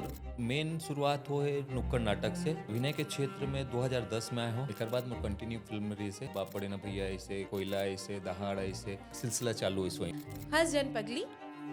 मोर main शुरुआत हो है नुक्कड़ नाटक से। अभिनय के क्षेत्र में 2010 में आए हो। एक बाद मोर कंटिन्यू फिल्म रही से बाप बड़े ना भैया ऐसे, कोयला ऐसे, दहाड़ ऐसे सिलसिला चालू इस वही। हस जन पगली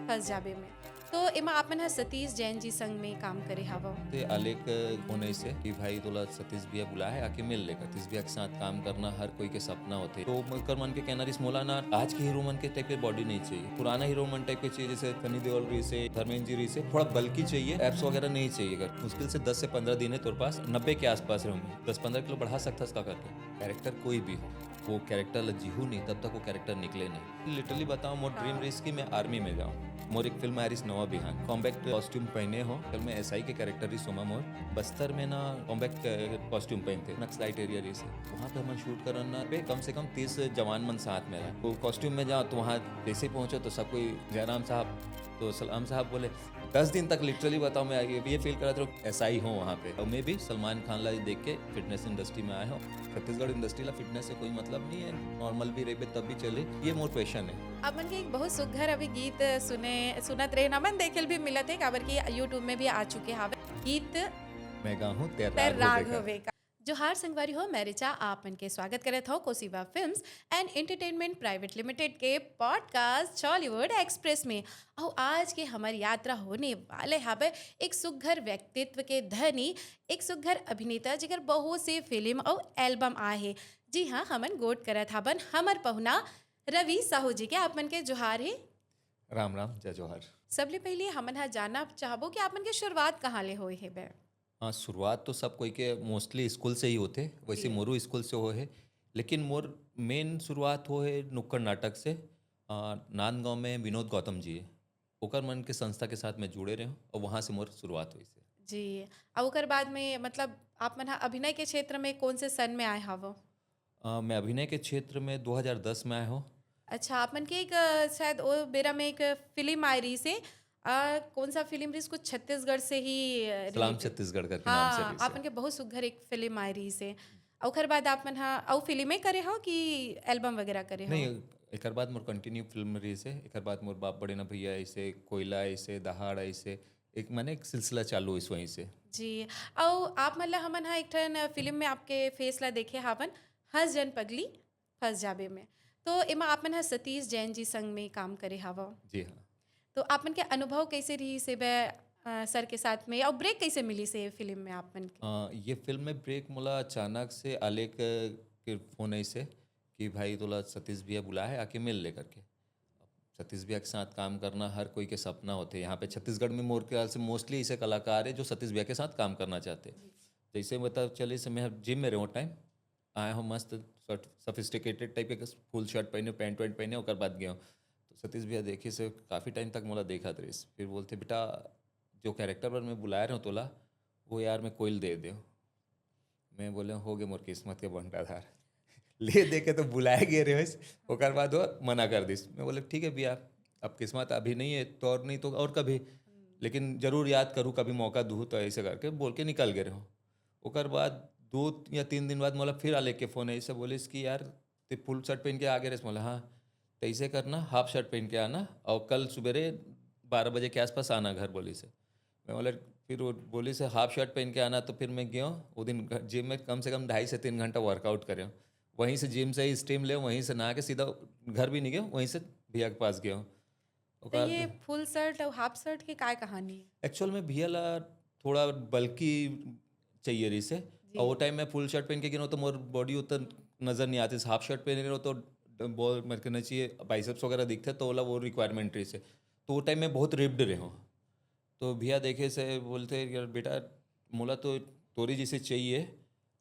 फस जाबे में। तो एमा आपन ह सतीश जैन जी संग में काम करे हव। ते आलेख होने से कि भाई तोला सतीश भैया बुला है आके मिल लेगा। सतीश भैया के साथ काम करना हर कोई के सपना होते। तो कर मन के कहना रिस मोला ना आज के हीरो मन के टाइप के बॉडी नहीं चाहिए, पुराना हीरो मन टाइप के चाहिए, जैसे सनी देओल रही से, धर्मेंद्र जी रही से, थोड़ा बल्कि चाहिए। एप्स वगैरह नहीं चाहिए। अगर मुश्किल से 10 से 15 दिन है तोर पास 90 के आसपास रहूंगे, 10-15 किलो बढ़ा सकता इसका करके। कैरेक्टर कोई भी हो, वो कैरेक्टर जीहू नहीं तब तक वो कैरेक्टर निकले नहीं। लिटरली बताऊं, मोर ड्रीम रेस की मैं आर्मी में जाऊं। मोर एक फिल्म आरिस नवा बिहान, कॉम्बैक्ट कॉस्ट्यूम पहने हो। फिल्म में एसआई के कैरेक्टर ही सोमा मोर बस्तर में ना कॉम्बैक्ट कॉस्ट्यूम पहनते नक्सलाइट एरिया रही से। वहाँ पे हम शूट करना पे कम से कम 30 जवान मन साथ में रहा। वो कॉस्ट्यूम में जाओ तो वहाँ जैसे पहुंचो तो सब कोई जयराम साहब, तो सलाम साहब बोले 10 दिन तक लिटरली बताओ मैं ये फील करा था ऐसा ही हूँ वहाँ पे। और मैं भी सलमान खान ला देख के फिटनेस इंडस्ट्री में आया हूँ। छत्तीसगढ़ इंडस्ट्री ला फिटनेस से कोई मतलब नहीं है, नॉर्मल भी रहे तब भी चले, ये मोर पैशन है। अपन के एक बहुत सुघर अभी गीत सुनत रहे नमन देखेल भी मिलत है काबर की यूट्यूब में भी आ चुके हावे गीत मैं गा हूँ तर तेरा राग होवे का। जोहार संगवारी हो, मैं रिचा आपन के स्वागत करत हो Kosiva films and entertainment private limited के पॉडकास्ट चॉलीवुड एक्सप्रेस में। और आज के हमारी यात्रा होने वाले हावे एक सुघर व्यक्तित्व के धनी, एक सुघर अभिनेता जिगर बहुत से फिल्म और एल्बम आए हैं। जी हाँ, हमन गोट करत हाबन हमर पहुना रवि साहू जी के। आपमन के जोहार है। राम राम जय जोहर। सबले पहले हमन हा जानना चाहबो कि आपमन के शुरुआत कहाँ ले होए है बे। हाँ, शुरुआत तो सब कोई के मोस्टली स्कूल से ही होते, वैसे जी। मोरू स्कूल से हो है। लेकिन मोर मेन शुरुआत हो है नुक्कड़ नाटक से। नांदगांव में विनोद गौतम जी है, ओकर मन के संस्था के साथ मैं जुड़े रहे हूँ और वहाँ से मोर शुरुआत हुई से। जी। और ओकर बाद में मतलब आप मन हा अभिनय के क्षेत्र में कौन से सन में आए हवो। मैं अभिनय के क्षेत्र में 2010 में आया हूँ। अच्छा, आप मन के एक शायद ओ बेरा में एक फिल्म आई रही से कौन सा फिल्म रही कुछ छत्तीसगढ़ से ही सलाम रिलेटेड। छत्तीसगढ़ करके नाम से हाँ, रही आप से। मन के बहुत सुघर एक फिल्म आई रही से। और ओकर बाद आप मन हा और फिल्में करे हो कि एल्बम वगैरह करे हो। नहीं, एक बाद मोर कंटिन्यू फिल्म रही से। एक बाद मोर बाप बड़े ना भैया ऐसे, कोयला ऐसे, दहाड़ ऐसे, एक मैंने एक सिलसिला चालू इस वहीं से। जी। और आप मतलब हमन हा एक ठन फिल्म में आपके फेस ला देखे हावन, हस जन पगली फस जाबे में। तो एमा आप मन हा सतीश जैन जी संग में काम करे हावा। जी हाँ। तो आप मन के अनुभव कैसे रही से बे सर के साथ में, और ब्रेक कैसे मिली से फिल्म में आप मन के। ये फिल्म में ब्रेक मोला अचानक से आलेख के फ़ोन ऐसे कि भाई तोला सतीश भैया बुला है आके मिल ले करके। अब सतीश भैया के साथ काम करना हर कोई के सपना होते हैं। यहाँ पे छत्तीसगढ़ में मोर ख्याल से मोस्टली ऐसे कलाकार है जो सतीश भैया के साथ काम करना चाहते हैं। जैसे बता चले से मैं जिम में रहूँ टाइम आया हूँ, मस्त सफिस्टिकेटेड टाइप के फुल शर्ट पहने, पैंट वैंट पहने, और बाद गया हूँ। तो सतीश भैया देखे से काफ़ी टाइम तक मोला देखा थे। फिर बोलते बेटा जो कैरेक्टर पर मैं बुलाया रहा हूँ तोला, वो यार मैं कोयल दे दो। मैं बोले हो गए मोर किस्मत के बंटाधार ले दे के तो बुलाए गए रहे। ओकर बाद वो मना कर दिस। मैं बोले ठीक है भैया, अब किस्मत अभी नहीं है तो और नहीं तो और कभी, लेकिन जरूर याद करूँ कभी मौका दूँ, तो ऐसे करके बोल के निकल गए रहो। ओकर बाद 2 या 3 दिन बाद मोला फिर आले के फ़ोन ऐसे बोले कि यार ते फुल शर्ट पहन के आ गए रे। मोला हाँ, तो ऐसे करना हाफ शर्ट पहन के आना और कल सवेरे 12 बजे के आसपास आना घर बोली से। मैं बोला फिर वो बोली से हाफ शर्ट पहन के आना। तो फिर मैं गया वो दिन जिम में कम से कम 2.5 से 3 घंटा वर्कआउट करे। वहीं से जिम से ही स्टीम ले, वहीं से नहा के सीधा घर भी नहीं गया, वहीं से भैया के पास गया। तो ये फुल शर्ट और हाफ शर्ट की काय कहानी है। एक्चुअल में भैया ला थोड़ा बल्कि चाहिए रही से। और जी। वो टाइम मैं फुल शर्ट पहन के गिनो तो मोर बॉडी उतना नज़र नहीं आती। हाफ शर्ट पहन रहो तो बहुत मैं कहना चाहिए बाइसेप्स वगैरह दिखते, तो ओला वो रिक्वायरमेंट रही से। तो वो टाइम में बहुत रिप्ड रहे हूँ। तो भैया देखे से बोलते यार बेटा मोला तो तोरी जैसे चाहिए,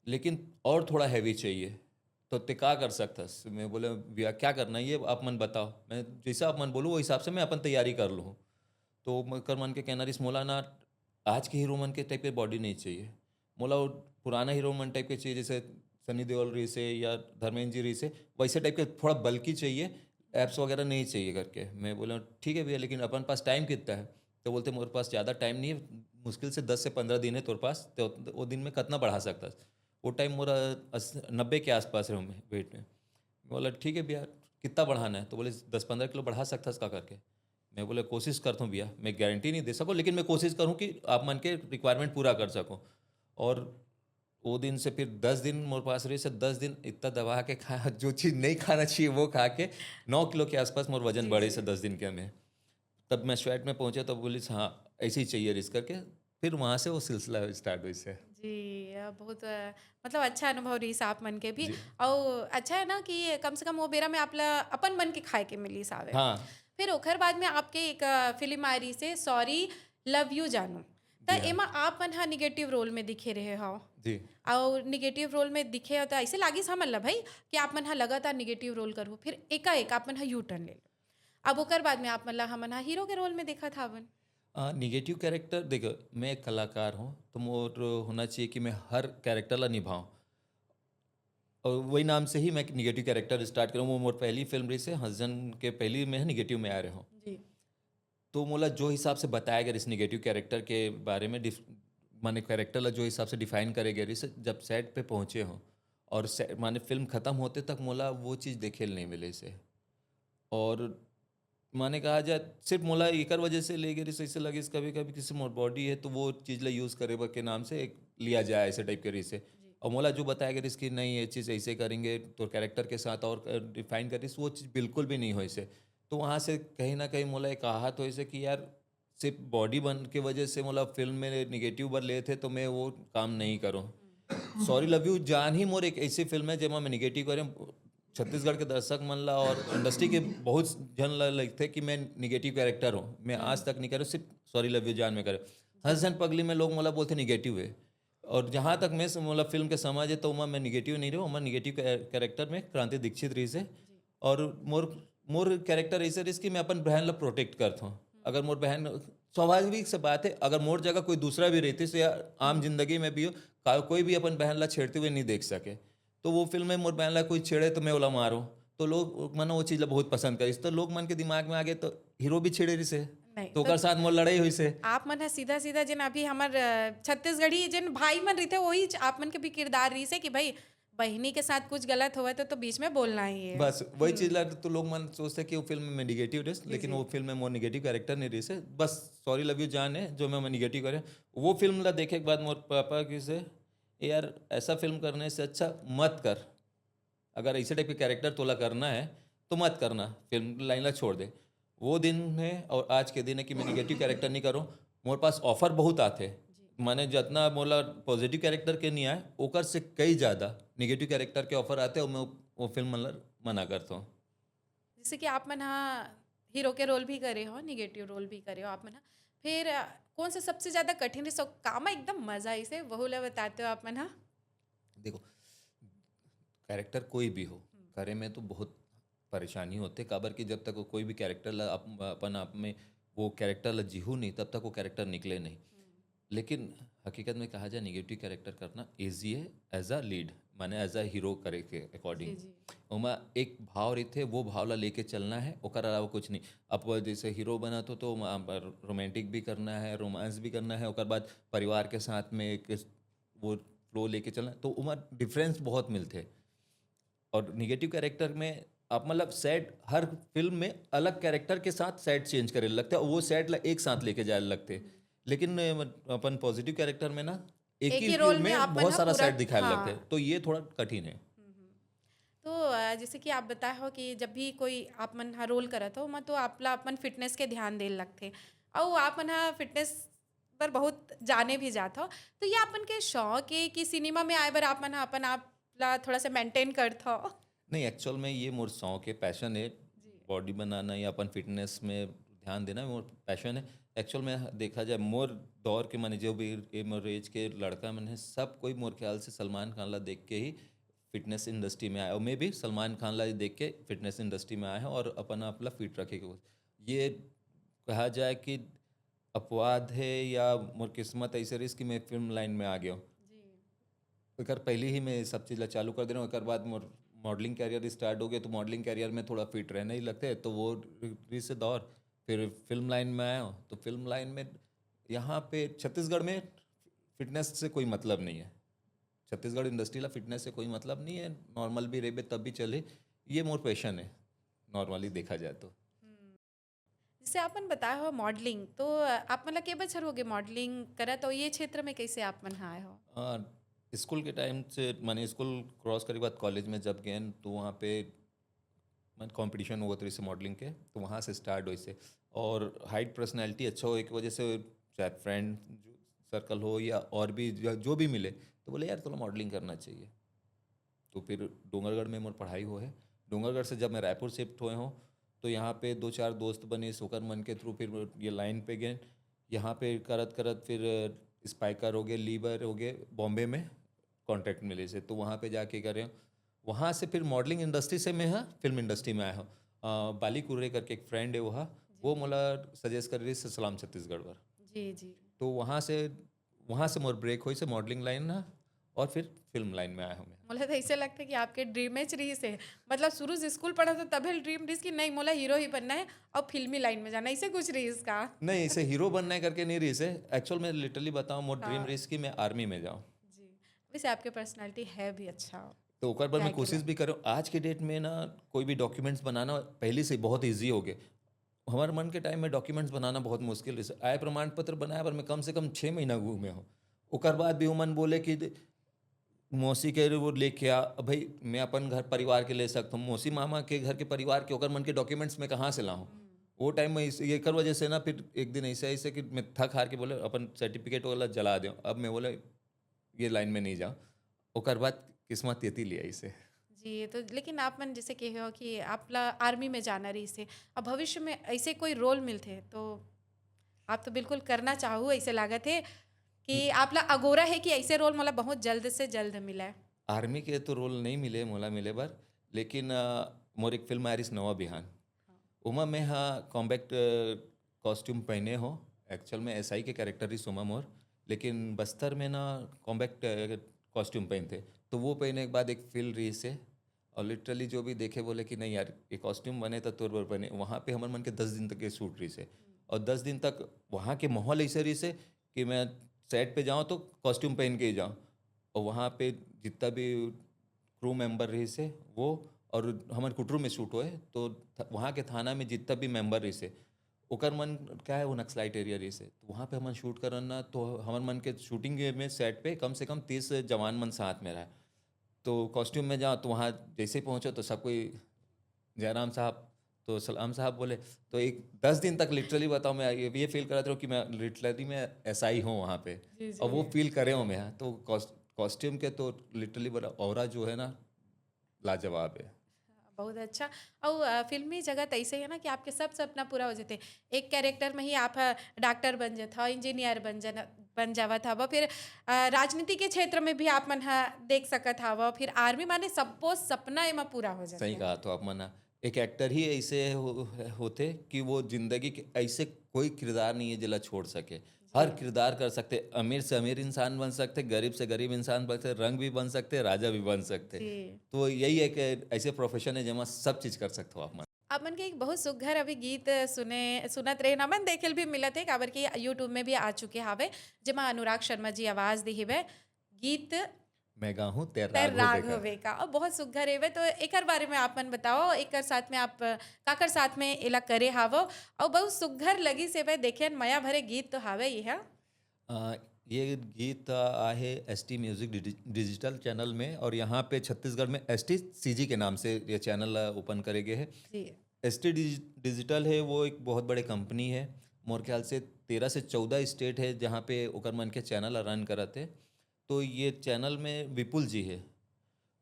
लेकिन और थोड़ा हैवी चाहिए, तो ते का कर सकतस। मैं बोले भैया क्या करना है ये आप मन बताओ, मैं जैसा आप मन बोलूँ वो हिसाब से मैं अपन तैयारी कर लूँ। तो कर मन के कहना रिस मोला ना आज के हीरो मन के टाइप के बॉडी नहीं चाहिए, मोला वो पुराना हीरो मन टाइप के चाहिए, जैसे सनी देओल रही से या धर्मेंद्र जी रही से, वैसे टाइप के थोड़ा बल्कि चाहिए, एप्स वगैरह नहीं चाहिए करके। मैं बोला ठीक है भैया, लेकिन अपन पास टाइम कितना है। तो बोलते मेरे पास ज़्यादा टाइम नहीं है, मुश्किल से 10 से 15 दिन है तेरे पास, तो वो दिन में कितना बढ़ा सकता है। वो टाइम मोरा 90 के आसपास रहा मैं वेट में। मैं बोला ठीक है भैया कितना बढ़ाना है। तो बोले 10-15 किलो बढ़ा सकता है इसका करके। मैं बोले कोशिश करता हूँ भैया, मैं गारंटी नहीं दे सकूँ लेकिन मैं कोशिश करूँ कि आप मन के रिक्वायरमेंट पूरा कर सकूँ। और वो दिन से फिर 10 दिन मोरे पास रही, से 10 दिन इतना दबा के खाया जो चीज़ नहीं खाना चाहिए वो खा के 9 किलो के आसपास मोर वजन जी, बढ़े जी। से 10 दिन के में। तब मैं स्वेट में पहुंचा, तब बोली हाँ ऐसे ही चाहिए रिस्क करके। फिर वहाँ से वो सिलसिला स्टार्ट हुई से। जी, बहुत मतलब अच्छा अनुभव रहीस आप मन के भी। जी। और अच्छा है ना कि कम से कम वो बेरा में आपला अपन मन के खाए के मिलीस आवे। हाँ। फिर ओखर बाद में आपके एक फ़िल्म आ रही से सॉरी लव यू जानू। जी त हाँ। एमा आप मन ह नेगेटिव रोल में दिखे रहे हव। जी। और नेगेटिव रोल में दिखे हो तो ऐसे लागिस हमन ल भई कि आप मन ह लगातार नेगेटिव रोल करहु। फिर एकाएक आप मन ह यू टर्न ले लो। अब ओकर बाद में आप मन ल हमन ह हीरो के रोल में देखत हवन। निगेटिव कैरेक्टर देखो, मैं एक कलाकार हूँ तो मोर होना चाहिए कि मैं हर कैरेक्टर ला निभाऊँ। और वही नाम से ही मैं निगेटिव कैरेक्टर स्टार्ट करूँ। वो मोर पहली फिल्म रही से हसजन के पहली में निगेटिव में आ रहे हूँ। जी। तो मोला जो हिसाब से बताया गया इस निगेटिव कैरेक्टर के बारे में, माने कैरेक्टर ला जो हिसाब से डिफाइन करे गए रिसे, जब सेट पे पहुँचे हों और माने फिल्म खत्म होते तक मोला वो चीज़ देखे नहीं मिले से। और माने कहा जाए सिर्फ मोला एकर वजह से ले गए ऐसे लगे कभी कभी किसी मोर बॉडी है तो वो चीज़ ला यूज़ करे के नाम से एक लिया जाए ऐसे टाइप के रही से। जी। और मोला जो बताया गया कि नहीं ये चीज़ ऐसे करेंगे तो कैरेक्टर के साथ और डिफाइन करिस, वो चीज़ बिल्कुल भी नहीं हो इसे। तो वहाँ से कहीं ना कहीं मोला एक आहत हो इसे कि यार सिर्फ बॉडी बन के वजह से मोला फिल्म में निगेटिव बर ले थे तो मैं वो काम नहीं करूँ। सॉरी लव यू जान ही मोर एक ऐसी फिल्म है जेमा मैं निगेटिव करे छत्तीसगढ़ के दर्शक मन ला और इंडस्ट्री के बहुत जन ला लगते कि मैं निगेटिव कैरेक्टर हूँ, मैं आज तक नहीं करे, सिर्फ सॉरी लव यू जान में करे। जी। हसन पगली में लोग मोला बोलते निगेटिव है। और जहाँ तक मैं मोला फिल्म के समझ है तो मैं निगेटिव नहीं रहा, मैं निगेटिव कैरेक्टर में क्रांति दीक्षित रही से। जी। और मोर मोर कैरेक्टर ऐसे रही कि मैं अपन बहन ला प्रोटेक्ट करता हूँ। अगर मोर बहन, स्वाभाविक से बात है, अगर मोर जगह कोई दूसरा भी रहती से या आम जिंदगी में भी हो, कोई भी अपन बहन ला छेड़ते हुए नहीं देख सके। तो वो फिल्म में मोर बहन ला कोई छेड़े तो मैं ओला मारूं, तो लोग मन वो चीज़ ला बहुत पसंद करिस, तो लोग मन के दिमाग में आ गए तो हीरो भी छेड़े रही से, नहीं तो तो ओकर साथ मोर लड़ाई हुई से। आप मन ह सीधा-सीधा जेन अभी हमर छत्तीसगढ़ी जेन भाई मन रहिथे वही आप मन के भी किरदार रहिस है कि भई बहिनी के साथ कुछ गलत होवय तो बीच में बोलना ही है। बस वही चीज़ ला तो लोग मन सोचते कि वो फिल्म में निगेटिव रही, जी, लेकिन जी। वो फिल्म में मोर निगेटिव कैरेक्टर नहीं रही से। बस सॉरी लव यू जान है जो मैं निगेटिव करे। वो फिल्म ला देखे के बाद मोर पापा की से, यार ऐसा फिल्म करने से अच्छा मत कर, अगर ऐसे टाइप के कैरेक्टर तोला करना है तो मत करना, फिल्म लाइन ला छोड़ दे। वो दिन है और आज के दिन है कि मैं निगेटिव कैरेक्टर नहीं करूँ। मोरे पास ऑफर बहुत आते, जी। माने जितना मोला पॉजिटिव कैरेक्टर के नहीं आए ओकर से कई ज़्यादा निगेटिव कैरेक्टर के ऑफर आते और मैं वो फिल्म मतलब मना करता हूँ। जैसे कि आप मन ह हीरो के रोल भी करे हो, नेगेटिव रोल भी करे हो आप मन ह। फिर कौन सा सबसे ज़्यादा कठिन रिसो कामा एकदम मज़ा आइसे वहु ला बताते हो आप मन ह? देखो, कैरेक्टर कोई भी हो, करे में तो बहुत परेशानी होते, काबर कि जब तक वो कोई भी कैरेक्टर ला अपन आप में वो कैरेक्टर ला जीहू नहीं तब तक वो कैरेक्टर निकले नहीं। लेकिन हकीकत में कहा जाए निगेटिव कैरेक्टर करना ईजी है एज अ लीड, माने एज अ हीरो करे के जी, अकॉर्डिंग। जी। ओमा एक भाव रहते, वो भाव ला लेके चलना है, ओकर अलावा कुछ नहीं। अब वो जैसे हीरो बना तो रोमांटिक भी करना है, रोमांस भी करना है, ओकर बाद परिवार के साथ में एक वो फ्लो लेके चलना है। तो उमर डिफरेंस बहुत मिलते। और निगेटिव कैरेक्टर में आप मतलब सेट हर फिल्म में अलग कैरेक्टर के साथ सेट चेंज करे लगते हैं और वो सेट ला एक साथ लेके जाए लगते। लेकिन अपन पॉजिटिव कैरेक्टर में ना एक एक ही ही रोल फिल्म में में आप मन बहुत ह सारा पूरा सेट दिखाए लगते हैं, हाँ। तो ये थोड़ा कठिन है। हुँ, हुँ। तो जैसे कि आप बताए हो कि जब भी कोई आप मन ह रोल करत हो ओमा तो आपला अपन फ़िटनेस के ध्यान देन लगथे अउ आप मन ह फ़िटनेस पर बहुत जाने भी जात हो। तो ये अपन के शौक है कि सिनेमा में आए बर आप मन ह अपन आप ला थोड़ा-सा मेंटेन करत हो? नहीं, एक्चुअल में ये मोर शौक है, पैशन है। जी। बॉडी बनाना या अपन फिटनेस में ध्यान देना मोर पैशन है। एक्चुअल में देखा जाए मोर दौर के माने जो भी मोर एज के लड़का मन है, सब कोई मोर ख्याल से सलमान खान ला देख के ही फिटनेस इंडस्ट्री में आया, और मैं भी सलमान खान ला देख के फिटनेस इंडस्ट्री में आया है और अपन आप ला फिट रखे के। ये कहा जाए कि अपवाद है या मोर किस्मत ऐसे रही कि मैं फिल्म लाइन में आ गया हूँ। जी। एकर पहले ही मैं सब चीज़ ला चालू कर दे रहा हूँ। एकर बाद मोर मॉडलिंग कैरियर स्टार्ट हो गया, तो मॉडलिंग कैरियर में थोड़ा फिट रहना ही लगता है, तो वो री से दौर फिर फिल्म लाइन में आया हूँ। तो फिल्म लाइन में यहाँ पे छत्तीसगढ़ में फिटनेस से कोई मतलब नहीं है। छत्तीसगढ़ इंडस्ट्री ला फिटनेस से कोई मतलब नहीं है, नॉर्मल भी रहे तब भी चले। ये मोर पैशन है, नॉर्मली देखा जाए तो। हुँ। जैसे आपन बताया हो मॉडलिंग तो आप मतलब के बछर हो गए मॉडलिंग करत हो ये क्षेत्र में कैसे आप मन आए हो? स्कूल के टाइम से मैंने स्कूल क्रॉस करे के बाद कॉलेज में जब गए तो वहाँ पे मैं कंपटीशन हुआ तो इससे मॉडलिंग के, तो वहाँ से स्टार्ट हुई से। और हाइट पर्सनैलिटी अच्छा हो एक वजह से, चाहे फ्रेंड सर्कल हो या और भी जो भी मिले तो बोले यार थोड़ा मॉडलिंग करना चाहिए। तो फिर डूंगरगढ़ में मोर पढ़ाई हो है। डूंगरगढ़ से जब मैं रायपुर शिफ्ट हुए हूँ तो यहाँ पे दो चार दोस्त बने सोकर मन के थ्रू, फिर ये लाइन पे गए। यहाँ पे करत करत फिर स्पाइकर हो गए, लीवर हो गए, बॉम्बे में कॉन्ट्रैक्ट मिले से तो वहाँ पे जाके करे। वहाँ से फिर मॉडलिंग इंडस्ट्री से मैं हाँ फिल्म इंडस्ट्री में आया हूँ। बाली कुर्रे करके एक फ्रेंड है वहाँ, वो मोला सजेस्ट कर रही से सलाम छत्तीसगढ़ पर। जी, जी। तो वहाँ से मोर ब्रेक हुई से मॉडलिंग लाइन ना, और फिर फिल्म लाइन में आया हूँ मैं। मोला तो ऐसे लगता है कि आपके ड्रीम एच रही से मतलब शुरू से स्कूल पढ़ा था तभी ड्रीम रही कि नहीं मोला हीरो ही बनना है और फिल्मी लाइन में जाना है, ऐसे कुछ रही इसका? नहीं, इसे हीरो बनना है करके नहीं रही से। एक्चुअल में लिटरली बताऊँ, मोर ड्रीम हाँ, रही कि मैं आर्मी में जाऊँ। जी। वैसे आपके पर्सनैलिटी है भी अच्छा, तो ओकर पर क्या मैं ही कोशिश करें। भी करूँ। आज के डेट में ना कोई भी डॉक्यूमेंट्स बनाना पहले से बहुत ईजी हो गए। हमारे मन के टाइम में डॉक्यूमेंट्स बनाना बहुत मुश्किल है। आय प्रमाण पत्र बनाया पर मैं कम से कम 6 महीना घूमे हूँ। ओकर बाद भी वो मन बोले कि मौसी के वो लेके आ। अब भाई मैं अपन घर परिवार के ले सकता हूँ, मौसी मामा के घर के परिवार के ओकर मन के डॉक्यूमेंट्स में कहाँ से लाऊं। वो टाइम में ये कर वजह से ना फिर एक दिन ऐसे ऐसे कि मैं थक हार के बोले अपन सर्टिफिकेट वाला जला दो। अब मैं बोले ये लाइन में नहीं जाऊँ। ओकर बाद किस्मत येती लिया इसे। जी, तो लेकिन आप मन जैसे कहे हो कि आप ला आर्मी में जाना रही से, अब भविष्य में ऐसे कोई रोल मिलते तो आप तो बिल्कुल करना चाहो ऐसे लागत है कि आप ला अगोरा है कि ऐसे रोल मतलब बहुत जल्द से जल्द मिला है। आर्मी के तो रोल नहीं मिले मोला मिले बर, लेकिन मोर एक फिल्म आयरिस नवा बिहान, उमा में हाँ कॉम्बैक्ट कॉस्ट्यूम पहने हो। एक्चुअल में एसआई के कैरेक्टर ही सुमा मोर, लेकिन बस्तर में ना कॉम्बैक्ट कॉस्ट्यूम पहनते। तो वो पहने के बाद एक फील रही से, और लिटरली जो भी देखे बोले कि नहीं यार ये कॉस्ट्यूम बने तो तोर पर बने। वहाँ पे हमारे मन के 10 दिन तक के शूट रही से, और 10 दिन तक वहाँ के माहौल ऐसे रही से कि मैं सेट पे जाऊँ तो कॉस्ट्यूम पहन के ही जाऊँ। और वहाँ पे जितना भी क्रू मेंबर रही से वो, और हमारे कुटरू में शूट हुए तो वहाँ के थाना में जितना भी मेंबर रही से ओकर मन क्या है वो नक्सलाइट एरिया रही से, तो वहाँ पे हमन शूट करना तो हमारे मन के शूटिंग में सेट पे कम से कम 30 जवान मन साथ में रहा। तो कॉस्ट्यूम में जाओ तो वहाँ जैसे ही पहुँचो तो सब कोई जयराम साहब, तो सलाम साहब बोले। तो एक 10 दिन तक लिटरली बताओ मैं ये फील कराता हूँ कि मैं लिटरली में ऐसा ही हूँ वहाँ पे। जी, और वो जी। फील करे हूँ मैं। तो कॉस्ट्यूम के तो लिटरली बड़ा ऑरा जो है ना लाजवाब है। बहुत अच्छा। और फिल्मी जगत ऐसे है ना कि आपके सब सपना पूरा हो जाते। एक कैरेक्टर में ही आप डॉक्टर बन जात हो, इंजीनियर बन जावत हव, फिर राजनीति के क्षेत्र में भी आप मन ह देख सकत हव, फिर आर्मी माने सब्बो सपना एमा पूरा हो सही जाते। कहा तो आप मना। एक एक्टर ही ऐसे होते कि वो जिंदगी के ऐसे कोई किरदार नहीं है जिला छोड़ सके। हर जी, किरदार कर सकते, अमीर से अमीर इंसान बन सकते, गरीब से गरीब इंसान बन सकते, रंग भी बन सकते, राजा भी बन सकते। जी। तो यही एक ऐसे प्रोफेशन है जहाँ सब चीज कर सकते हो आप मन। आपमन के एक बहुत सुघ्घर अभी गीत सुनत रहे हमन देखेल भी मिलत है काबर कि यूट्यूब में भी आ चुके हावे, जेमा अनुराग शर्मा जी आवाज़ दे हेबे। गीत मैं गाहूँ तेरा तर राग हो राग बेका। होवे का और बहुत सुघ्घर हेवे तो एकर बारे में आप मन बताओ, एकर साथ में आप काकर साथ में एला करे हावो और बहुत सुघ्घर लगी से बे देखेन माया भरे गीत तो हावे ही है। आ, ये गीत आहे ST म्यूजिक डिजिटल चैनल में, और यहाँ पे छत्तीसगढ़ में ST CG के नाम से ये चैनल ओपन करे गए है। जी। ST डिजिटल है वो एक बहुत बड़े कंपनी है। मोर ख्याल से 13 से 14 स्टेट है जहाँ पे ओकर मन के चैनल रन करते। तो ये चैनल में विपुल जी है,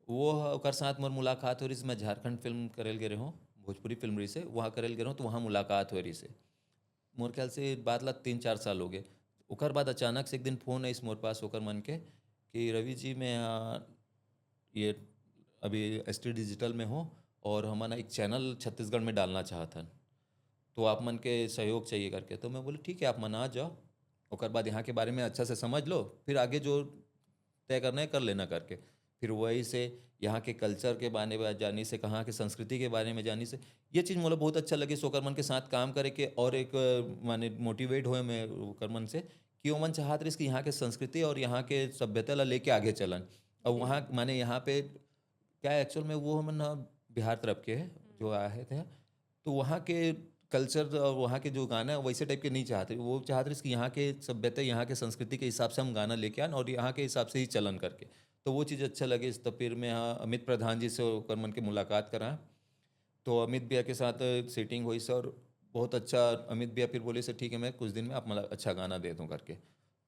वो ओकर साथ मोर मुलाकात हो रही से। मैं झारखंड फिल्म करेल गए रहूँ, भोजपुरी फिल्म रही से वहाँ करेल गए रहूँ, तो वहाँ मुलाकात हो रही से। मोर ख्याल से बात ला 3-4 साल हो गए। ओकर बाद अचानक से एक दिन फ़ोन आई मोर पास ओकर मन के कि रवि जी मैं ये अभी ST डिजिटल में हूँ और हमारा एक चैनल छत्तीसगढ़ में डालना चाहता, तो आप मन के सहयोग चाहिए करके। तो मैं बोले ठीक है आप मन आ जाओ, ओकर बाद यहाँ के बारे में अच्छा से समझ लो, फिर आगे जो तय करना है कर लेना करके। फिर वही से यहाँ के कल्चर के बारे में जानी से, कहाँ के संस्कृति के बारे में जानी से, ये चीज़ मोला बहुत अच्छा लगे सोकर मन के साथ काम करे के। और एक माने मोटिवेट हुए मैं ओकर मन से कि वो मन चाहत रही कि यहाँ के संस्कृति और यहाँ के सभ्यता ला लेके आगे चलन। और जी। वहाँ माने यहाँ पे क्या एक्चुअल में वो हम ना बिहार तरफ के हैं जो आए थे, तो वहाँ के कल्चर और वहाँ के जो गाना है वैसे टाइप के नहीं चाहते, वो चाहते रहे कि यहाँ के सभ्यता, यहाँ के संस्कृति के हिसाब से हम गाना लेके आएँ और यहाँ के हिसाब से ही चलन करके। तो वो चीज़ अच्छा लगे। तो फिर मैं यहाँ अमित प्रधान जी से होकर मन के मुलाकात करा। तो अमित भैया के साथ सेटिंग हुई सर, बहुत अच्छा। अमित भैया फिर बोले सर ठीक है, मैं कुछ दिन में आप मतलब अच्छा गाना दे दूँ करके।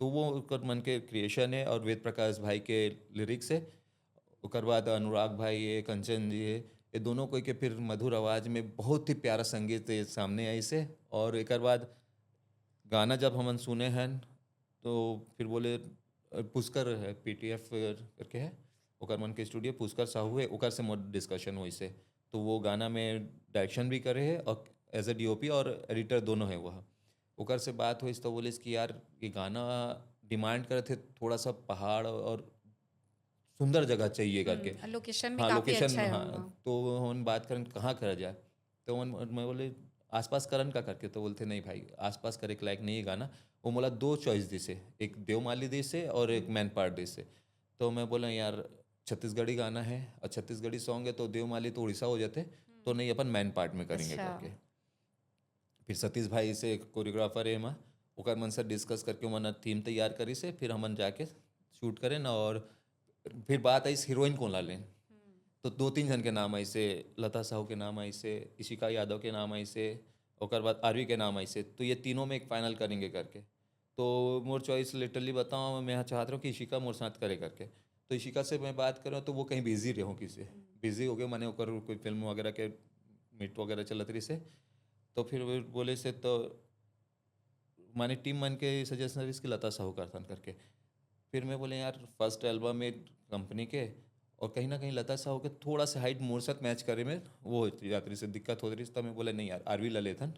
तो वो ओकर मन के क्रिएशन है और वेद प्रकाश भाई के लिरिक्स है। ओकर बाद अनुराग भाई है, कंचन जी है, ये दोनों कोई के फिर मधुर आवाज़ में बहुत ही प्यारा संगीत ये सामने आई से। और एक बाद गाना जब हमन सुने हैं तो फिर बोले पुष्कर है, पीटीएफ करके है, ओकर मन के स्टूडियो पुष्कर साहू है, ओकर से मोर डिस्कशन हुई से। तो वो गाना में डायरेक्शन भी करे है और एज ए डीओपी और एडिटर दोनों है वह। ओकर से बात हुई तो बोले कि यार ये गाना डिमांड करे थे थोड़ा सा पहाड़ और सुंदर जगह चाहिए करके। लोकेशन भी हाँ काफ़ी लोकेशन, अच्छा है हाँ। वहाँ। तो हम बात करें कहाँ करा जाए, तो मैं बोले आसपास करन का करके। तो बोलते नहीं भाई, आसपास करे के लायक नहीं है गाना। वो बोला दो चॉइस दी से, एक देवमाली दी से और एक मैनपाट दी से। तो मैं बोला यार छत्तीसगढ़ी गाना है और छत्तीसगढ़ी सॉन्ग है, तो देवमाली तो उड़ीसा हो जाते, तो नहीं अपन मैनपाट में करेंगे अच्छा। करके। फिर सतीश भाई से कोरियोग्राफर है एमा, ओकर मन से डिस्कस करके मन थीम तैयार करी से, फिर हमन जाके शूट करें ना। और फिर बात आई हीरोइन कौन ला लें। तो दो तीन जन के नाम आई से, लता साहू के नाम आई से, इशिका यादव के नाम आई से, ओकर बाद आरवी के नाम आई से। तो ये तीनों में एक फाइनल करेंगे करके। तो मोर चॉइस लिटरली बताऊँ, मैं यहाँ चाहता हूँ कि इशिका मोर साथ करे करके। तो इशिका से मैं बात कर रहा हूँ तो वो कहीं बिजी रहो, किसी बिजी हो गए मैंने ओकर कोई फिल्म वगैरह के मीट वगैरह चलत रही से। तो फिर वो बोले से तो माने टीम मन के सजेशन इसकी लता साहू करथन करके। फिर मैं बोले यार फर्स्ट एल्बम में कंपनी के, और कहीं ना कहीं लता साहू के थोड़ा सा हाइट मोर साथ मैच करे में वो यात्री से दिक्कत हो रही। तो मैं बोले नहीं यार आरवी ला लेथन।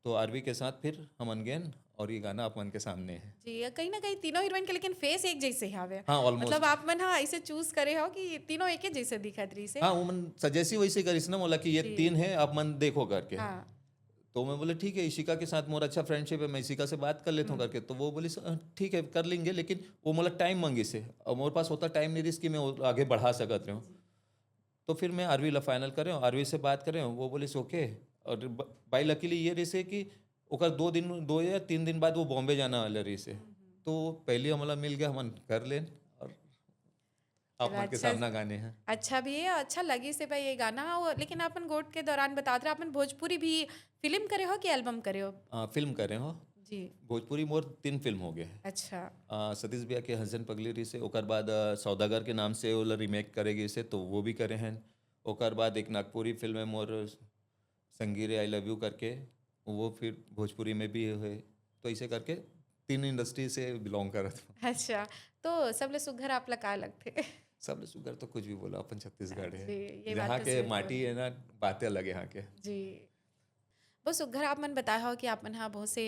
तो आरवी के साथ फिर हम अनगेन, और ये गाना आप मन के सामने है। जी, कहीं न कहीं तीनों हीरोइन के लेकिन फेस एक जैसे हावे। हाँ मतलब ऑलमोस्ट। आप मन हाँ ऐसे चूज़ करे हो कि तीनों एके जैसे दिखत रही से। हाँ वो मन सजेसी वैसे करिस ना, बोला कि ये जी। तीन है आप मन देखो करके। हाँ। तो मैं बोले ठीक है, इशिका के साथ मोर अच्छा फ्रेंडशिप है, मैं इशिका से बात कर लेता हूँ करके। तो वो बोली ठीक है कर लेंगे, लेकिन वो मोला टाइम मांगी से, और मोरे पास होता टाइम नहीं रिस्क कि मैं वो आगे बढ़ा सकत रहा हूँ। तो फिर मैं आरवी ला फाइनल कर रहा हूँ, आरवी से बात कर रहे हूँ, वो बोले ओके। और बाई लकीली ये रही से कि ओकर 2 या 3 दिन बाद वो बॉम्बे जाना वाला रही से। तो पहले हमला मिल गया, हम कर लें और आप चलो मन के अच्छा सामना गाने हैं। अच्छा भी है, अच्छा लगी से भाई ये गाना हो। लेकिन अपन गोट के दौरान बताते रहे अपन भोजपुरी भी फ़िल्म करे हो कि एल्बम करे हो? फिल्म कर रहे हो। जी। भोजपुरी मोर 3 फिल्म हो गए हैं। अच्छा। सतीश भैया के हंसन पगली रही से, ओकर बाद सौदागर के नाम से वो रीमेक करेगी से, तो वो भी करे हैं। ओकर बाद एक नागपुरी फिल्म है मोर, संगीरे आई लव यू करके, वो फिर भोजपुरी में भी है। तो ऐसे करके 3 इंडस्ट्री से बिलोंग करत हूँ। अच्छा, तो सबले सुघ्घर आपला का लगथे? सब सुगर तो कुछ भी बोला, अपन छत्तीसगढ़ है, जी, ये बात यहाँ तो के सही माटी बोले। है ना, बातें अलग है यहाँ के। जी। बहुत सुघ्घर आप मन बताए हो कि आप मन ह बहुत से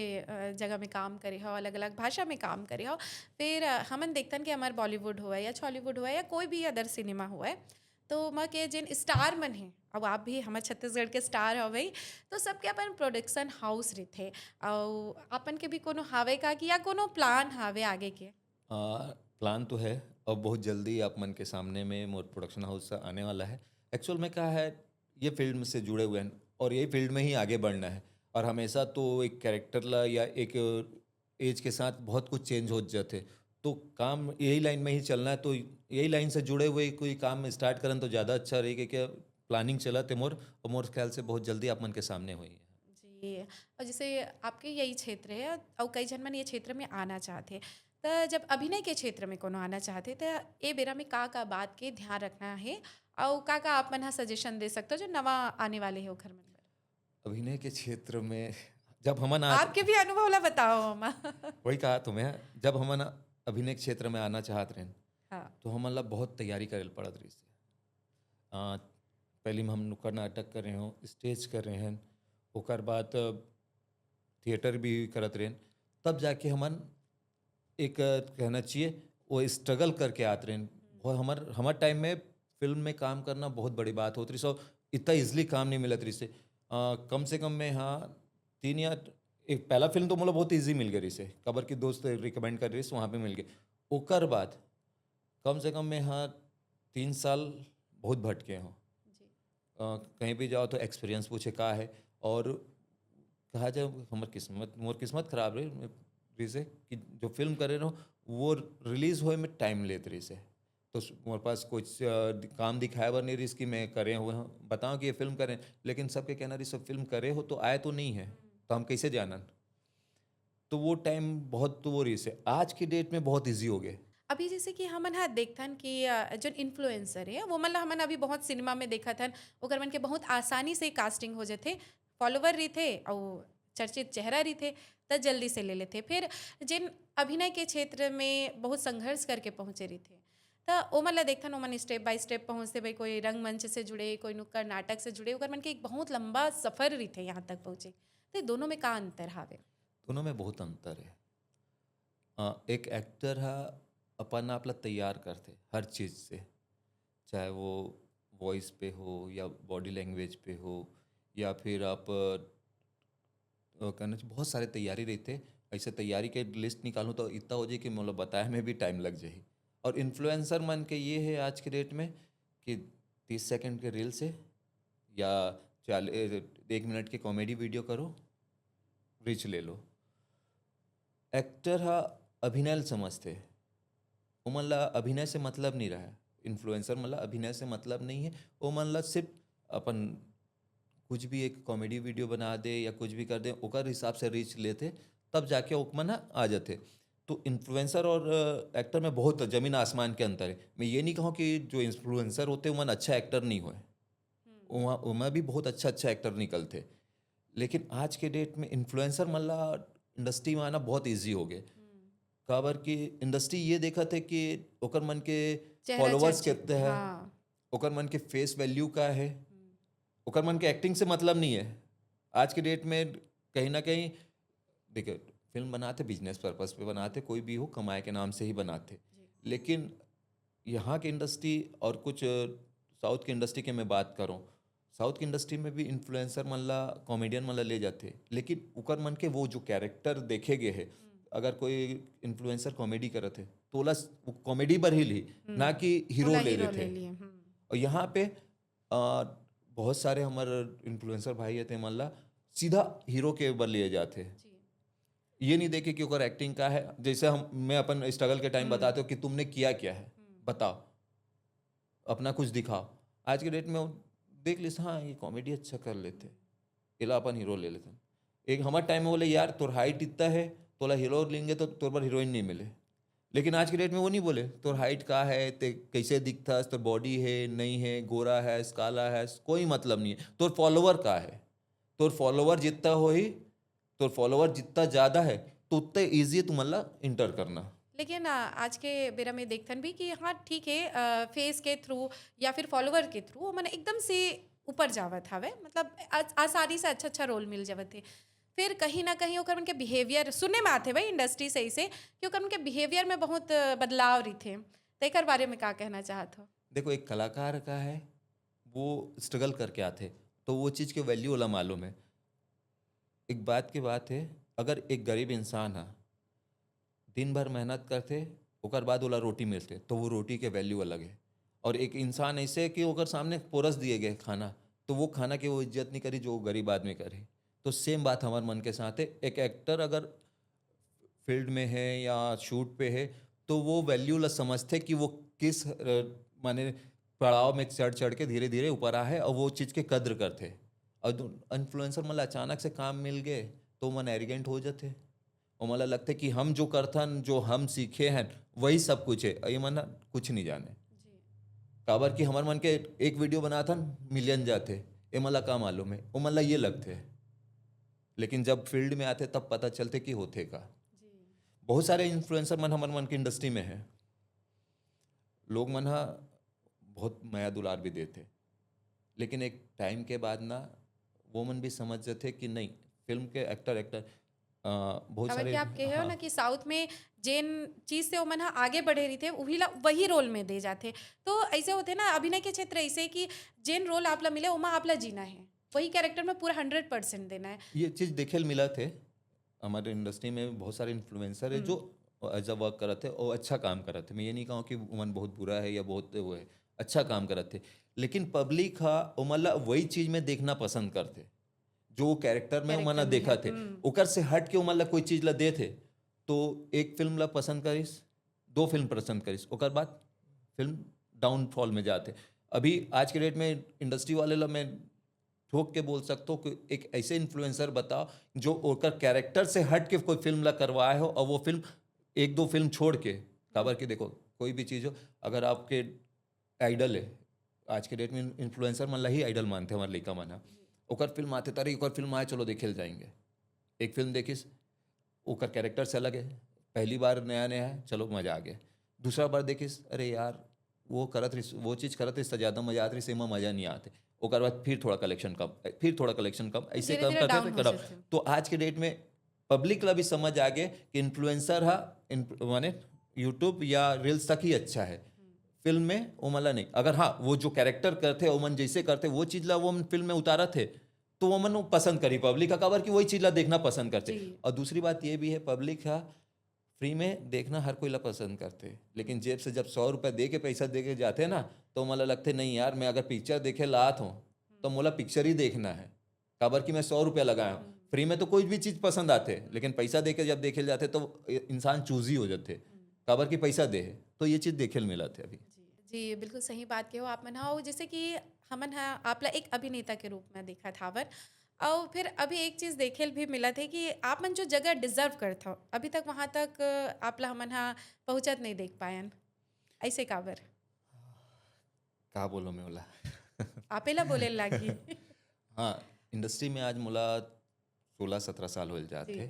जगह में काम करे हो, अलग-अलग भाषा में काम करे हो। फिर हमन देखथन कि हमार बॉलीवुड होवय या छॉलीवुड होवय या कोई भी अदर सिनेमा होवय, तो ओमा के जेन स्टार मन हे, अब आप भी हमर छत्तीसगढ़ के स्टार हवय, तो सबके अपन प्रोडक्शन हाउस रहिथे। अउ अपन के भी कोनो हावे का कि या कोनो प्लान हावे आगे के? प्लान तो है, और बहुत जल्दी आप मन के सामने में मोर प्रोडक्शन हाउस आने वाला है। एक्चुअल में क्या है, ये फील्ड से जुड़े हुए हैं और यही फील्ड में ही आगे बढ़ना है। और हमेशा तो एक कैरेक्टर ला या एक एज के साथ बहुत कुछ चेंज हो जाते, तो काम यही लाइन में ही चलना है। तो यही लाइन से जुड़े हुए कोई काम स्टार्ट करन तो ज़्यादा अच्छा रहेगा। क्या प्लानिंग चला थे मोर, और मोर ख्याल से बहुत जल्दी आप मन के सामने हुई है। जी। और जैसे आपके यही क्षेत्र है और कई जन मन ये क्षेत्र में आना चाहते, तो जब अभिनय के क्षेत्र में कोनो आना चाहते तो ए बेरा में का बात के ध्यान रखना है और का आप मन ह सजेशन दे सकते हो जो नवा आने वाले हो घर मन बर? अभिनय के क्षेत्र में जब हमन आ आपके भी अनुभव ला बताओ हमा। वही कहा तुम्हें, जब हमन अभिनय के क्षेत्र में आना चाहत रहे, हाँ। तो हमन ला बहुत तैयारी करे पड़त रही से। पहले में हम नुक्कड़ नाटक कर रहे हो, स्टेज कर रहे हैं, ओकर बाद थिएटर भी करत रहे, तब जाके हमन एक कहना चाहिए वो स्ट्रगल करके आते रहे। और हमार टाइम में फिल्म में काम करना बहुत बड़ी बात होती रही। सो इतना इजली काम नहीं मिलत रही से। कम से कम में हाँ 3 या एक पहला फिल्म तो मोला बहुत इजी मिल गई रही से, कबर की दोस्त रिकमेंड कर रही से, वहाँ पे मिल गए। ओकर बाद कम से कम में हाँ 3 साल बहुत भटके हों। जी। कहीं भी जाओ तो एक्सपीरियंस पूछे का है, और कहा जाए हमार किस्मत मोर किस्मत खराब रही से कि जो फिल्म करे रहो वो रिलीज होए में टाइम लेत रही से। तो मोरे पास कुछ काम दिखाया बर नहीं रही कि मैं करे हुए हूँ बताओ कि ये फिल्म करें, लेकिन सबके कहना रही सब फिल्म करे हो तो आए तो नहीं है, तो हम कैसे जानन। तो वो टाइम बहुत तो वो रही से आज की डेट में बहुत ईजी हो गए। अभी जैसे कि हमन हा देखथन कि जो इन्फ्लुएंसर है वो मतलब हमन अभी बहुत सिनेमा में देखथन ओकर मन के बहुत आसानी से कास्टिंग हो जाथे, फॉलोवर रहिथे और चर्चित चेहरा रहिथे त जल्दी से ले लेथे। फिर जिन अभिनय के क्षेत्र में बहुत संघर्ष करके पहुँचे रहिथे त ओमन ला देखथन ओमन स्टेप बाय स्टेप पहुँचते भाई, कोई रंगमंच से जुड़े, कोई नुक्कड़ नाटक से जुड़े, ओकर मन के एक बहुत लंबा सफर रहिथे यहाँ तक पहुँचे। तो दोनों में का अंतर हावे? दोनों में बहुत अंतर है। एक एक्टर है अपन आप ला तैयार करते हर चीज़ से, चाहे वो वॉइस पे हो या बॉडी लैंग्वेज पे हो या फिर आप कहना चाहिए बहुत सारे तैयारी रहते। ऐसे तैयारी के लिस्ट निकालूँ तो इतना हो जाए कि मतलब बताए में भी टाइम लग जाए। और इन्फ्लुएंसर मन के ये है आज के डेट में कि 30 सेकंड के रील से या 1 मिनट के कॉमेडी वीडियो करो, रीच ले लो। एक्टर हा अभिनय ल समझते, वो मन ला अभिनय से मतलब नहीं रहा। इन्फ्लुएंसर मन ला अभिनय से मतलब नहीं है, वो मन ला सिर्फ अपन कुछ भी एक कॉमेडी वीडियो बना दे या कुछ भी कर दे ओकर हिसाब से रीच लेते, तब जाके ओकमन आ जाते। तो इन्फ्लुएंसर और एक्टर में बहुत जमीन आसमान के अंतर है। मैं ये नहीं कहूँ कि जो इन्फ्लुएंसर होते हैं मन अच्छा एक्टर नहीं हुए, वहाँ उनमें भी बहुत अच्छा अच्छा एक्टर निकलते। लेकिन आज के डेट में इन्फ्लुएंसर मन ला इंडस्ट्री में आना बहुत ईजी हो गए। काबर कि इंडस्ट्री ये देखा थे कि ओकर मन के चेहरा फॉलोअर्स चर्चित, कितने हैं, हाँ। ओकर मन के फेस वैल्यू का है, ओकर मन के एक्टिंग से मतलब नहीं है। आज के डेट में कहीं ना कहीं देखिए फिल्म बनाते बिजनेस पर्पस पे बनाते, कोई भी हो कमाए के नाम से ही बनाते। लेकिन यहाँ की इंडस्ट्री और कुछ साउथ की इंडस्ट्री की मैं बात करूँ, साउथ की इंडस्ट्री में भी इन्फ्लुएंसर मन ला कॉमेडियन मन ला ले जाते, लेकिन उकर मन के वो जो कैरेक्टर देखे गए है, अगर कोई इन्फ्लुएंसर कॉमेडी करत है तो ओला वो कॉमेडी पर ही ली, ना कि हीरो ओला ले हीरो रहे ले थे। लिए। और यहाँ पे बहुत सारे हमारे इन्फ्लुएंसर भाई है थे मन ला सीधा हीरो के ऊपर लिए जाते, ये नहीं देखे कि ओकर एक्टिंग का है। जैसे मैं अपन स्ट्रगल के टाइम बताते हो कि तुमने किया क्या है, बताओ, अपना कुछ दिखाओ। आज के डेट में वो देख लिस, हाँ ये कॉमेडी अच्छा कर लेते, इला अपन हीरो ले लेते। एक हमारे टाइम में बोले यार तोर हाइट इतना है, तोला हीरो लेंगे तो तोर पर हीरोइन नहीं मिले। लेकिन आज की डेट में वो नहीं बोले तोर हाइट का है, ते कैसे दिखता, तोर बॉडी है नहीं है, गोरा है काला है, कोई मतलब नहीं है। तोर फॉलोवर का है, तोर फॉलोवर जितना हो ही, तोर फॉलोवर जितना ज़्यादा है तो उतना ईजी तुम इंटर करना। लेकिन आज के बेरा में देखथन भी कि हाँ ठीक है, फेस के थ्रू या फिर फॉलोवर के थ्रू मन एकदम से ऊपर जावत हवे, मतलब आसानी से अच्छा अच्छा रोल मिल जावत है। फिर कहीं ना कहीं ओकर मन के बिहेवियर सुनने में आते भाई इंडस्ट्री सही से कि ओकर मन के बिहेवियर में बहुत बदलाव रहिथे। तो एकर बारे में का कहना चाहत हो? देखो एक कलाकार का है, वो स्ट्रगल करके आते तो वो चीज़ की वैल्यू वाला मालूम है। एक बात की बात है, अगर एक गरीब इंसान है दिन भर मेहनत करते ओकर बाद ओला रोटी मिलते तो वो रोटी के वैल्यू अलग है। और एक इंसान ऐसे कि ओकर सामने पोरस दिए गए खाना तो वो खाना की वो इज्जत नहीं करी जो गरीब आदमी करे। तो सेम बात हमारे मन के साथ है। एक एक्टर अगर फील्ड में है या शूट पे है तो वो वैल्यू ला समझते कि वो किस माने पड़ाव में चढ़ चढ़ के धीरे धीरे ऊपर आ है और वो चीज़ के कद्र करते। और इन्फ्लुएंसर मतलब अचानक से काम मिल गए तो मन एरिगेंट हो जाते और मला लगता है कि हम जो करथन जो हम सीखे हैं वही सब कुछ है, ये मन कुछ नहीं जाने। काबर कि हमारे मन के एक वीडियो बनाथन मिलियन जाते, ये मला का मालूम है, वो मला ये लगते है। लेकिन जब फील्ड में आते तब पता चलते कि होते का। बहुत सारे इन्फ्लुएंसर मन हमारे मन की इंडस्ट्री में है, लोग मन बहुत माया दुलार भी देते, लेकिन एक टाइम के बाद ना वो मन भी समझ जाते कि नहीं फिल्म के एक्टर बहुत काबर सारे कि आप कहे हो हाँ ना कि साउथ में जेन चीज से ओमन ह आगे बढ़े रही थे वही रोल में दे जाते। तो ऐसे होते ना अभिनय के क्षेत्र ऐसे कि जेन रोल आप ला मिले ओमा आप ला जीना है, वही कैरेक्टर में पूरा 100% देना है। ये चीज़ देखे मिला थे। हमारे इंडस्ट्री में बहुत सारे इन्फ्लुएंसर है जो एज अ वर्क करते और अच्छा काम करते। मैं ये नहीं कहूँ कि उमन बहुत बुरा है या बहुत वो है, अच्छा काम करते। लेकिन पब्लिक हा उमला वही चीज़ में देखना पसंद करते जो कैरेक्टर में मना कैरेक्टर में देखा है थे ओकर से हट के मतलब कोई चीज ला दे थे तो एक फिल्म ला पसंद करिस, दो फिल्म पसंद करिस, ओकर बाद फिल्म डाउनफॉल में जाते। अभी आज के डेट में इंडस्ट्री वाले ला मैं ठोक के बोल सकता हूँ कि एक ऐसे इन्फ्लुएंसर बताओ जो ओकर कैरेक्टर से हट के कोई फिल्म ला करवाए हो और वो फिल्म एक दो फिल्म छोड़ के खबर की देखो कोई भी चीज़ हो, अगर आपके आइडल है, आज के डेट में इन्फ्लुएंसर मन ला ही आइडल मानते हमारे लइका मन ह, ओकर फिल्म आते तारी ओकर फिल्म आए चलो देखे जाएंगे। एक फिल्म देखिस ओकर कैरेक्टर से अलग है, पहली बार नया नया है चलो मजा आ गया, दूसरा बार देखिस अरे यार वो करत रही वो चीज़ करत रही ज़्यादा मजा आत रही, एमा मजा नहीं आते, ओकर बाद फिर थोड़ा कलेक्शन कम, फिर थोड़ा कलेक्शन कम, ऐसे धीरे कम धीरे करते डाउन थे हो कम। जाते हैं। तो आज के डेट में पब्लिक ला भी समझ आ गए कि इन्फ्लुएंसर हा माने यूट्यूब या रील्स तक ही अच्छा है, फिल्म में वो मला नहीं। अगर हाँ वो जो कैरेक्टर करते वो मन जैसे करते वो चीज़ ला वो मन फिल्म में उतारा थे तो वो मन वो पसंद करी पब्लिक का खबर कि वही चीज़ ला देखना पसंद करते। जी। और दूसरी बात ये भी है पब्लिक का फ्री में देखना हर कोई ला पसंद करते, लेकिन जेब से जब 100 रुपये दे के पैसा दे के जाते ना तो मला लगते नहीं यार मैं अगर पिक्चर देखे लात हूँ तो मोला पिक्चर ही देखना है, खबर कि मैं 100 रुपया लगाया हूँ। फ्री में तो कोई भी चीज़ पसंद आते लेकिन पैसा दे के जब देखे जाते तो इंसान चूजी हो जाते, खबर की पैसा दे तो ये चीज़ देखे मिला थे अभी। जी, बिल्कुल सही बात कहो आप मन हा। अउ जैसे कि हमन हा आपला एक अभिनेता के रूप में देखत हावन और फिर अभी एक चीज़ देखे ल भी मिलत है कि आप मन जो जगह डिज़र्व करत हो, अभी तक वहाँ तक आपला हमन हा पहुँचत नहीं देख पायन। ऐसे काबर? का बोलो मैं बोला आपेला बोलेल लागी। हाँ, इंडस्ट्री में आज मोला 16-17 साल होल जात जी। हे।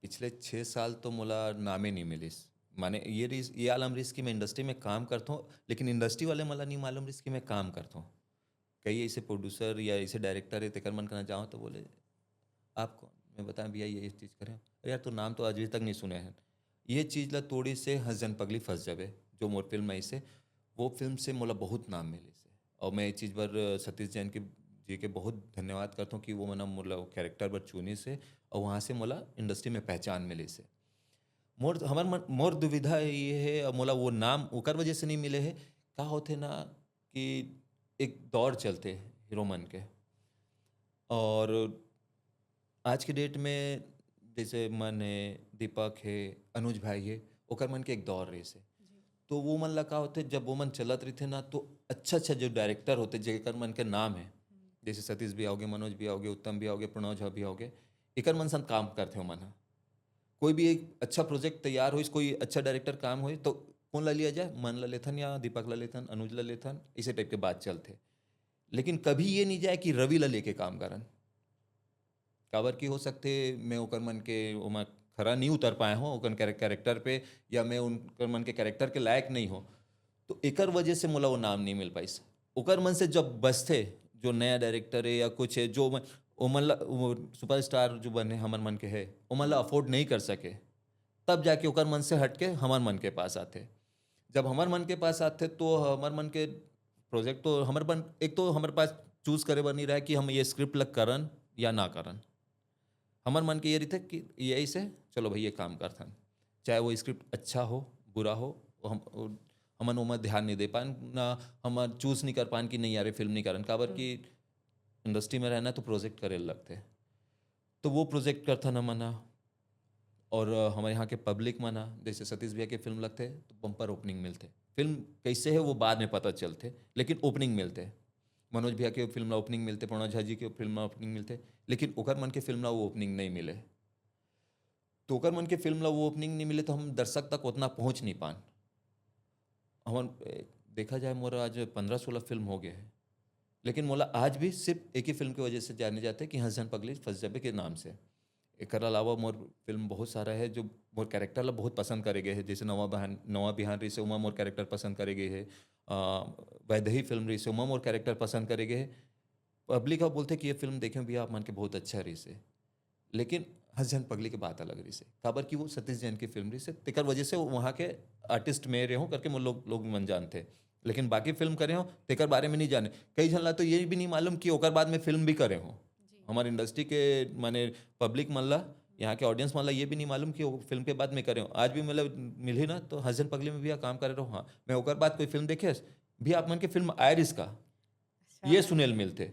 पिछले 6 साल तो मोला नामे नहीं मिलिस, माने ये आलम रिस कि मैं इंडस्ट्री में काम करता हूँ लेकिन इंडस्ट्री वाले मला नहीं मालूम रिस कि मैं काम करता हूँ। कई ऐसे प्रोड्यूसर या ऐसे डायरेक्टर है तेकर मन करना चाहो तो बोले आप कौन, मैं बताया भैया ये चीज़ करें, अरे यार तो नाम तो आज तक नहीं सुने हैं। ये चीज़ ला थोड़ी से हंस जन पगली फंस जावे जो मोर फिल्म आई से वो फिल्म से मोला बहुत नाम मिले से, और मैं ये चीज़ पर सतीश जैन के जी के बहुत धन्यवाद करता हूँ कि वो मना मोला कैरेक्टर पर चुनी से और वहाँ से मोला इंडस्ट्री में पहचान मिले से। मोर दुविधा ये है और मोला वो नाम ओकर वजह से नहीं मिले है, का होते ना कि एक दौर चलते हीरो मन के, और आज के डेट में जैसे मन है, दीपक है, अनुज भाई है, ओकर मन के एक दौर रहे से, तो वो मन ला का होते जब वो मन चलत रही थे ना तो अच्छा अच्छा जो डायरेक्टर होते जेकर मन के नाम है, जैसे सतीश भी आओगे, मनोज भी आओगे, उत्तम भी आओगे, प्रणव झा भी आओगे, एकर मन संग काम करते हो मन हा। कोई भी एक अच्छा प्रोजेक्ट तैयार हो, कोई अच्छा डायरेक्टर काम हो तो कौन ला लिया जाए, मन ला लेथन या दीपक ला लेथन, अनुज ला लेथन, इसे टाइप के बात चलते। लेकिन कभी ये नहीं जाए कि रवि ला लेके काम करन, काबर की हो सकते मैं ओकर मन के ओमा खरा नहीं उतर पाए हो ओकर कैरेक्टर पे, या मैं उनकर मन के कैरेक्टर के लायक नहीं हो, तो एकर वजह से मोला वो नाम नहीं मिल पाइस। ओकर मन से जब बसते जो नया डायरेक्टर है या कुछ है जो ओमन ला वो सुपरस्टार जो बने हमर मन के है ओमन ला अफोर्ड नहीं कर सके, तब जाके ओकर मन से हट के हमार मन के पास आते। जब हमार मन के पास आते तो हमार मन के प्रोजेक्ट तो हमार मन एक तो हमारे पास चूज करे बर नहीं रहा कि हम ये स्क्रिप्ट लग करन या ना करन। हमार मन के ये रही थे कि यही से चलो भाई ये काम करथन, चाहे वो स्क्रिप्ट अच्छा हो बुरा हो, वो हमन ओमा ध्यान नहीं दे पान ना, हम चूज नहीं कर पान कि नहीं यार फिल्म नहीं करन, काबर कि इंडस्ट्री में रहना तो प्रोजेक्ट करे लगते, तो वो प्रोजेक्ट करता न मना। और हमारे यहाँ के पब्लिक मना, जैसे सतीश भैया के फिल्म लगते तो बम्पर ओपनिंग मिलते, फिल्म कैसे है वो बाद में पता चलते लेकिन ओपनिंग मिलते। मनोज भैया के फिल्म ला ओपनिंग मिलते, प्रणव झा जी के फिल्म ला ओपनिंग मिलते, लेकिन ओकर मन के फिल्म ला वो ओपनिंग नहीं मिले, तो ओकर मन के फिल्म ला वो ओपनिंग नहीं मिले तो हम दर्शक तक उतना पहुँच नहीं पान। हम देखा जाए मोरा आज 15-16 फिल्म हो गए हैं, लेकिन मोला आज भी सिर्फ एक ही फिल्म की वजह से जाने जाते हैं कि हंसन पगली फंस जाबे के नाम से। एक अलावा मोर फिल्म बहुत सारा है जो मोर कैरेक्टर ला बहुत पसंद करे गए हैं, जैसे नवा बिहान रही से उमा मोर कैरेक्टर पसंद करे गए है, वैदेही फिल्म रही से उमा मोर कैरेक्टर पसंद करे गए है। पब्लिक आप बोलते कि ये फिल्म देखे भी आप मन के बहुत अच्छा रही से, लेकिन हंसन पगली की बात अलग रही से, काबर कि वो सतीश जैन की फिल्म रही से, तेकर वजह से वहाँ के आर्टिस्ट मेरे हों करके वो लोग मन जानते, लेकिन बाकी फिल्म करे हो तेकर बारे में नहीं जाने। कई जन ला तो ये भी नहीं मालूम कि ओकर बाद में फिल्म भी करे हो। हमारे इंडस्ट्री के माने पब्लिक मन ला, यहाँ के ऑडियंस मन ला ये भी नहीं मालूम कि वो फिल्म के बाद में करे हो। आज भी मतलब मिली ना तो हसन पगली में भी काम करे रहो, हाँ मैं ओकर बाद कोई फिल्म देखे भी आप मन के फिल्म आयरिस का ये सुनेल मिलते,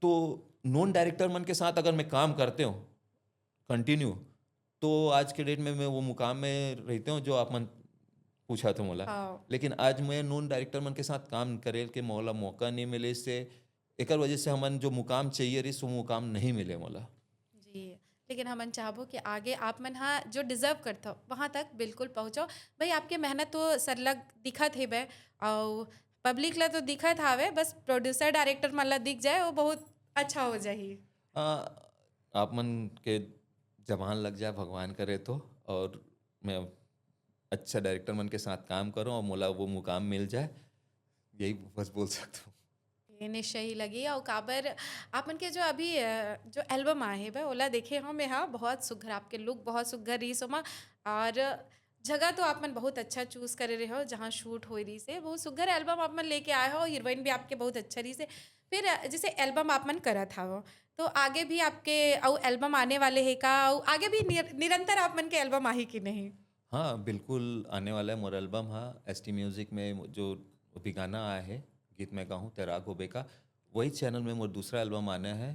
तो नॉन डायरेक्टर मन के साथ अगर मैं काम करते हूँ कंटिन्यू, तो आज के डेट में मैं वो मुकाम में रहते हूँ जो आप मन पूछा था मोला। हाँ लेकिन आज मैं नॉन डायरेक्टर मन के साथ काम करे के मोला मौका नहीं मिले से एकर वजह से हमन जो मुकाम चाहिए रही सो मुकाम नहीं मिले मोला। जी, लेकिन हमन चाहबो कि आगे आप मन हा जो डिज़र्व करथो वहाँ तक बिल्कुल पहुँचो। भई आपके मेहनत तो सरलग दिखत हेबे अउ पब्लिक ल तो दिखत हावे, बस प्रोड्यूसर डायरेक्टर मन ल दिख जाए वो बहुत अच्छा हो जाही। आ, आप मन के जबान लग जाए भगवान करे तो, और मैं अच्छा डायरेक्टर मन के साथ काम करूं और मोला वो मुकाम मिल जाए, यही बस बोल सकता हूँ। ये निश्चय ही लगी और काबर आप मन के जो अभी जो एल्बम आए हे बे ओला देखे हो मैं हाँ बहुत सुघर आपके लुक बहुत सुघर रही सोमा और जगह तो आप मन बहुत अच्छा चूज करे रहे हो जहाँ शूट हो रही से बहुत सुघर एल्बम आप मन लेके आए हो हीरोइन भी आपके बहुत अच्छा रही से फिर जैसे एल्बम आप मन करा था वो तो आगे भी आपके और एल्बम आने वाले है का और आगे भी निरंतर आप मन के एल्बम आही कि नहीं। हाँ बिल्कुल आने वाला है मोर एल्बम। हाँ एसटी म्यूजिक में जो अभी गाना आया है गीत मैं गाऊँ तेरा गोबे का, वही चैनल में मोर दूसरा एल्बम आना है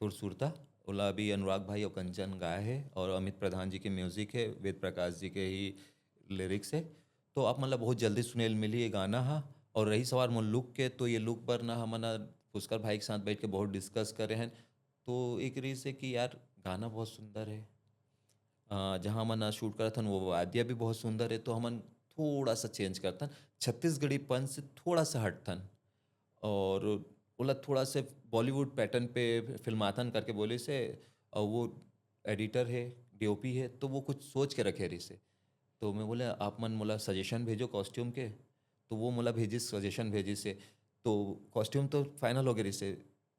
तुर सुरता। ओला अभी अनुराग भाई और कंचन गाए है और अमित प्रधान जी के म्यूजिक है, वेद प्रकाश जी के ही लिरिक्स है। तो आप मतलब बहुत जल्दी सुनेल मिली ये गाना। हाँ और रही सवाल मोर लुक के, तो ये लुक पर ना हमना पुष्कर भाई के साथ बैठ के बहुत डिस्कस करे हैं। तो एक रीज है कि यार गाना बहुत सुंदर है, जहाँ हमन शूट करा था वो वाद्य भी बहुत सुंदर है, तो हमन थोड़ा सा चेंज करतन छत्तीसगढ़ी पन से थोड़ा सा हटतन और बोला थोड़ा से बॉलीवुड पैटर्न पे फिल्मातन करके बोले से। और वो एडिटर है डीओपी है तो वो कुछ सोच के रखे रही से। तो मैं बोले आप मन मोला सजेशन भेजो कॉस्ट्यूम के, तो वो मोला भेजी सजेशन भेजी से। तो कॉस्ट्यूम तो फाइनल हो गए रही से।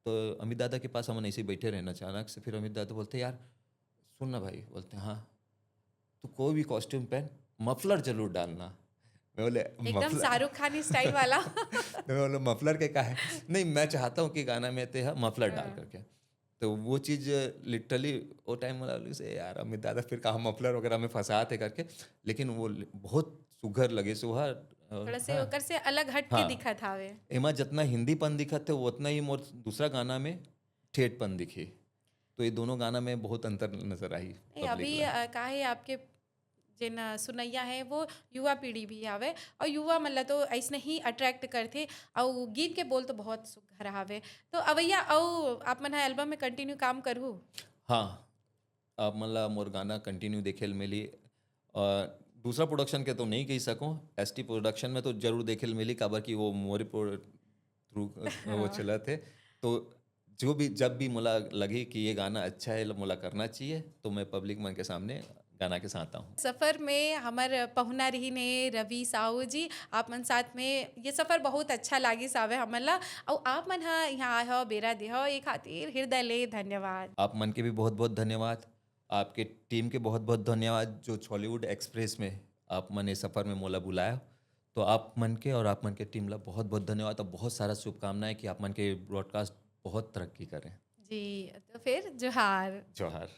तो अमित दादा के पास हम ऐसे ही बैठे रहना अचानक से फिर अमित दादा बोलते यार सुन ना भाई, बोलते हाँ तो कोई भी कॉस्ट्यूम पहन मफलर जरूर डालना। मैं बोले एकदम मफलर शाहरुख खानी स्टाइल वाला मैं बोला मफलर के का है, नहीं मैं चाहता हूँ कि गाना में ते मफलर डाल हाँ। करके। तो वो चीज़ लिटरली वो टाइम मला से यार अमित दादा फिर कहा मफलर वगैरह में फंसा थे करके, लेकिन वो बहुत सुघर लगे सुहा। थोड़ा से हाँ ओकर से अलग हट के हाँ दिखत हावे। एमा जितना हिंदीपन दिखत थे उतना ही मोर दूसरा गाना में ठेठपन दिखी। तो ये दोनों गाना में बहुत अंतर नजर आई नहीं पब्लिक अभी ला। का है आपके जिन सुनैया है वो युवा पीढ़ी भी आवे और युवा मतलब तो ऐसने ही अट्रैक्ट करथे और गीत के बोल तो बहुत सुघर हावे तो अवैया और आप मन हा एल्बम में कंटिन्यू काम करहु। हाँ अब मतलब मोर गाना कंटिन्यू देखे ल मिली। दूसरा प्रोडक्शन के तो नहीं कही सकूँ, एसटी प्रोडक्शन में तो जरूर देखे ल मिली काबर कि वो मोरे थ्रू वो हाँ। चला थे। तो जो भी जब भी मुला लगी कि ये गाना अच्छा है मुला करना चाहिए तो मैं पब्लिक मन के सामने गाना के साथ आऊँ। सफ़र में हमर पहुना रही ने रवि साहू जी आप मन साथ में ये सफ़र बहुत अच्छा लागी सावे हमन ला और आप मन हा यहाँ आए हो बेरा दे हो ये खातिर हृदय ले धन्यवाद। आप मन के भी बहुत बहुत धन्यवाद, आपके टीम के बहुत बहुत धन्यवाद जो हॉलीवुड एक्सप्रेस में आप मन ये सफ़र में मोला बुलाया। तो आप मन के और आप मन के टीम ला बहुत बहुत धन्यवाद और बहुत सारा शुभकामनाएं कि आप मन के ब्रॉडकास्ट बहुत तरक्की करें। जी तो फिर जोहार। जोहार।